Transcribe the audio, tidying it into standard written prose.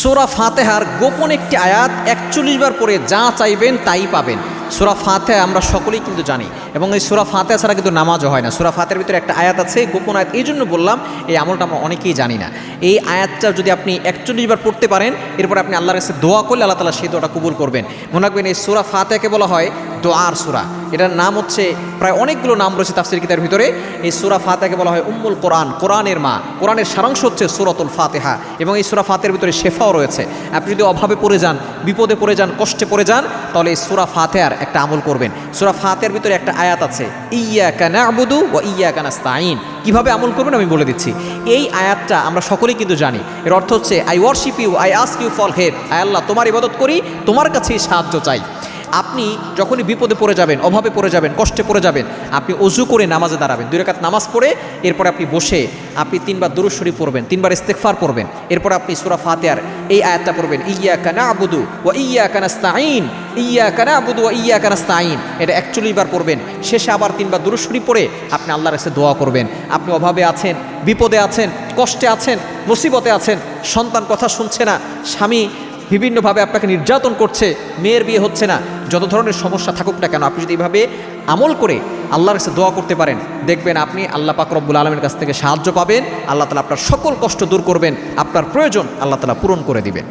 সূরা ফাতিহার গোপন একটি আয়াত 41 বার পড়ে যা চাইবেন তাই পাবেন। সূরা ফাতিহা আমরা সকলেই কিন্তু জানি, এবং এই সূরা ফাতিহা ছাড়া কিন্তু নামাজও হয় না। সূরা ফাতিহার ভিতরে একটা আয়াত আছে, গোপন আয়াত, এই জন্য বললাম এই আমলটা আমরা অনেকেই জানি না। এই আয়াতটা যদি আপনি 41 বার পড়তে পারেন, এরপর আপনি আল্লাহর কাছে দোয়া করলে আল্লাহ তাআলা সেই দোয়াটা কবুল করবেন। মনে রাখবেন এই সূরা ফাতিহাকে বলা হয় দোয়ার সূরা। এটার নাম হচ্ছে, প্রায় অনেকগুলো নাম রয়েছে তাফসীর কিতাবের ভিতরে। এই সূরা ফাতিহাকে বলা হয় উম্মুল কোরআন, কোরআনের মা। কোরআনের সারাংশ হচ্ছে সূরাতুল ফাতিহা, এবং এই সূরা ফাতিহার ভিতরে শেফাও রয়েছে। আপনি যদি অভাবে পড়ে যান, বিপদে পড়ে যান, কষ্টে পড়ে যান, তাহলে এই সূরা ফাতিহার একটা আমল করবেন। সূরা ফাতিহার ভিতরে একটা আয়াত আছে, ইয়্যাকা না'বুদু ওয়া ইয়্যাকা নাস্তাঈন। কিভাবে আমল করবেন আমি বলে দিচ্ছি। এই আয়াতটা আমরা সকলেই কিন্তু জানি। এর অর্থ হচ্ছে I worship you, I ask you for help. আয় আল্লাহ, তোমার ইবাদত করি, তোমার কাছেই সাহায্য চাই। আপনি যখনই বিপদে পড়ে যাবেন, অভাবে পড়ে যাবেন, কষ্টে পড়ে যাবেন, আপনি অজু করে নামাজে দাঁড়াবেন। 2 রাকাত নামাজ পড়ে এরপরে আপনি বসে আপনি 3 বার দুরূদ শরীফ পড়বেন, 3 বার ইস্তেগফার পড়বেন। এরপর আপনি সূরা ফাতিহার এই আয়াতটা পড়বেন, ইয়্যাকা না'বুদু ওয়া ইয়্যাকা নাস্তাঈন, ইয়্যাকা না'বুদু ওয়া ইয়্যাকা নাস্তাঈন। এটা 41 বার পড়বেন। শেষে আবার 3 বার দুরূদ শরীফ পড়ে আপনি আল্লাহর কাছে দোয়া করবেন। আপনি অভাবে আছেন, বিপদে আছেন, কষ্টে আছেন, মুসিবতে আছেন, সন্তান কথা শুনছে না, স্বামী বিভিন্নভাবে আপনাকে নির্যাতন করছে, মেয়ের বিয়ে হচ্ছে না, যত ধরনের সমস্যা থাকুক না কেন, আপনি যদি এইভাবে আমল করে আল্লাহর কাছে দোয়া করতে পারেন, দেখবেন আপনি আল্লাহ পাক রব্বুল আলামিনের কাছ থেকে সাহায্য পাবেন। আল্লাহ তাআলা আপনার সকল কষ্ট দূর করবেন, আপনার প্রয়োজন আল্লাহ তাআলা পূরণ করে দিবেন।